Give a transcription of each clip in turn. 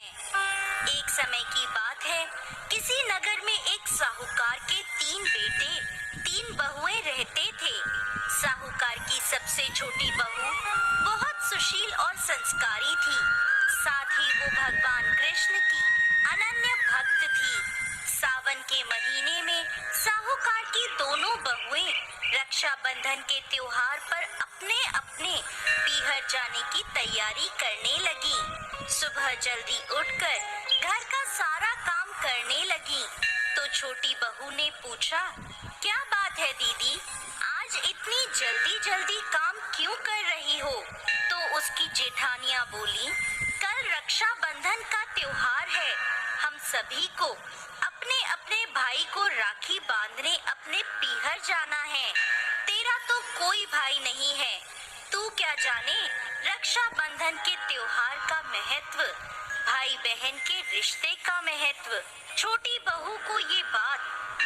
एक समय की बात है, किसी नगर में एक साहूकार के 3 बेटे 3 बहुएं रहते थे। साहूकार की सबसे छोटी बहू बहुत सुशील और संस्कारी थी। साथ ही वो भगवान कृष्ण की अनन्य भक्त थी। सावन के महीने में साहूकार की दोनों बहुएं रक्षाबंधन के त्योहार पर अपने अपने पीहर जाने की तैयारी करने लगी। सुबह जल्दी उठकर घर का सारा काम करने लगी तो छोटी बहू ने पूछा, क्या बात है दीदी, आज इतनी जल्दी जल्दी काम क्यों कर रही हो? तो उसकी जेठानियां बोली, कल रक्षाबंधन का त्योहार है, हम सभी को अपने अपने भाई को राखी बांधने अपने पीहर जाना है। तेरा तो कोई भाई नहीं है, तू क्या जाने रक्षाबंधन के त्योहार का महत्व, भाई बहन के रिश्ते का महत्व। छोटी बहू को ये बात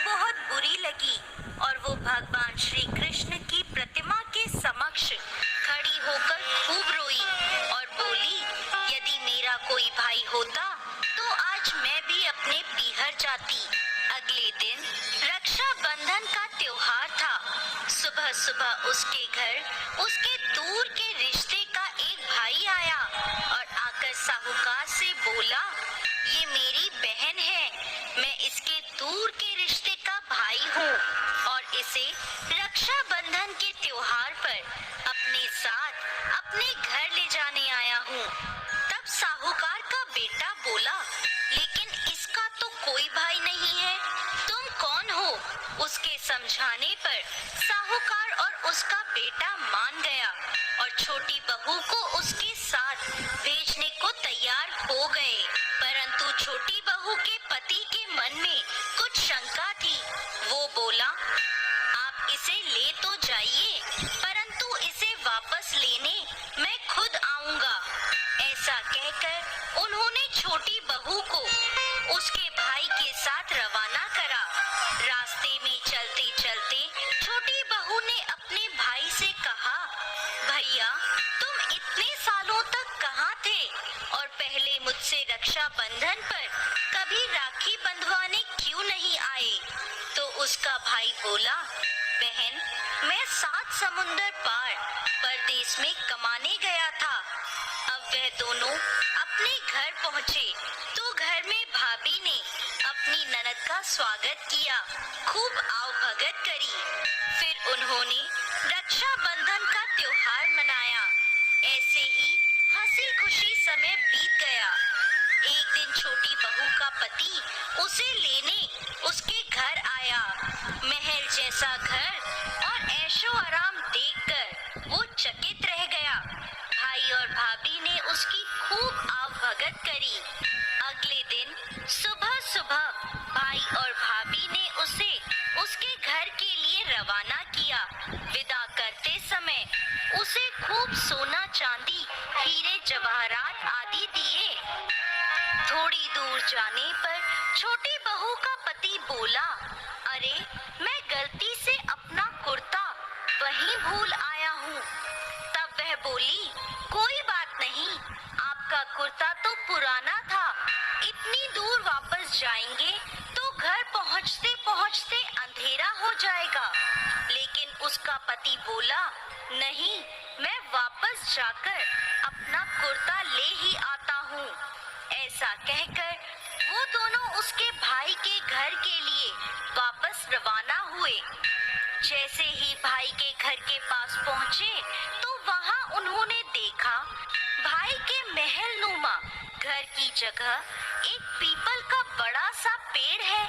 बहुत बुरी लगी और वो भगवान श्री कृष्ण की प्रतिमा के समक्ष खड़ी होकर खूब रोई और बोली, यदि मेरा कोई भाई होता तो आज मैं भी अपने पीहर जाती। अगले दिन रक्षाबंधन का त्योहार था। सुबह सुबह उसके घर उसके दूर के रिश्ते का एक भाई आया और आकर साहूकार से बोला, ये मेरी बहन है, मैं इसके दूर के रिश्ते का भाई हूँ और इसे रक्षाबंधन के त्योहार पर अपने साथ अपने घर ले जाने आया हूँ। तब साहूकार का बेटा बोला, लेकिन इसका तो कोई भाई नहीं है, तुम कौन हो? उसके समझाने पर साहूकार और उसका बेटा मान गया और छोटी बहू को उसके साथ भेजने को तैयार हो गए। परंतु छोटी बहू के पति के मन में कुछ शंका थी। वो बोला, आप इसे ले तो जाइए, परंतु इसे वापस लेने मैं खुद आऊंगा। ऐसा कहकर उन्होंने छोटी बहू को उसके भाई के साथ रवाना करा। रास्ते में चलते चलते छोटी बहू ने अपने भाई से कहा, भैया तुम इतने सालों तक कहाँ थे और पहले मुझसे रक्षाबंधन पर कभी राखी बंधवाने क्यों नहीं आए? तो उसका भाई बोला, बहन मैं 7 समुंदर पार परदेश में कमाने गया था। अब वह दोनों अपने घर पहुँचे तो घर में भाभी ने अपनी ननद का स्वागत किया, खूब आव भगत करी। फिर उन्होंने रक्षाबंधन का त्योहार मनाया। ऐसे ही हंसी खुशी समय बीत गया। एक दिन छोटी बहू का पति उसे लेने उसके घर आया। महल जैसा घर और ऐशो आराम देखकर वो चकित रह गया। भाई और भाभी ने उसकी खूब आव भगत करी। अगले दिन सुबह सुबह भाई और भाभी ने उसे उसके घर के लिए रवाना किया। विदा करते समय उसे खूब सोना चांदी हीरे जवाहरात आदि दिए। थोड़ी दूर जाने पर छोटी बहू का पति बोला, अरे मैं गलती से अपना कुर्ता वहीं भूल आया हूँ। तब वह बोली, कोई बात नहीं, आपका कुर्ता तो पुराना था, इतनी दूर वापस जाएंगे तो घर पहुँचते पहुँचते अंधेरा हो जाएगा। लेकिन उसका पति बोला, नहीं, मैं वापस जाकर अपना कुर्ता ले ही आता हूँ। ऐसा कहकर वो दोनों उसके भाई के घर के लिए वापस रवाना हुए। जैसे ही भाई के घर के पास पहुँचे तो वहाँ उन्होंने देखा भाई के महल नुमा घर की जगह एक पीपल का बड़ा सा पेड़ है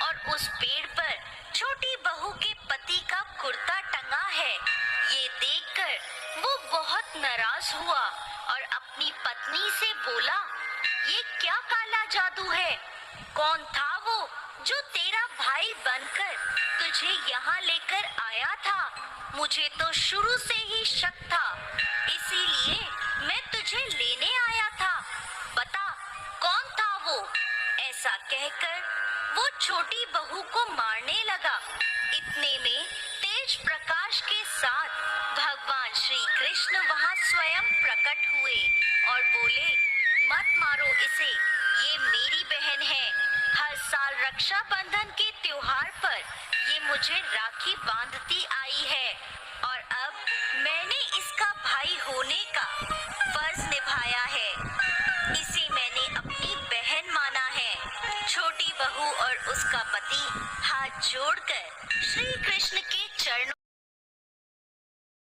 और उस पेड़ पर छोटी बहू के पति का कुर्ता टंगा है। ये देखकर वो बहुत नाराज हुआ और अपनी पत्नी से बोला, ये क्या काला जादू है? कौन था वो जो तेरा भाई बनकर तुझे यहाँ लेकर आया था? मुझे तो शुरू से ही शक था, इसीलिए मैं तुझे लेने आया था। बता कौन था वो? ऐसा कहकर वो छोटी बहू को मारने लगा। इतने में तेज प्रकाश के साथ भगवान श्री कृष्ण वहाँ स्वयं प्रकट हुए और बोले, मत मारो इसे, ये मेरी बहन है। हर साल रक्षाबंधन के त्योहार पर ये मुझे राखी बांधती आई है और अब मैंने इसका भाई होने का फर्ज निभाया है। इसे मैंने अपनी बहन माना है। छोटी बहू और उसका पति हाथ जोड़कर श्री कृष्ण के चरणों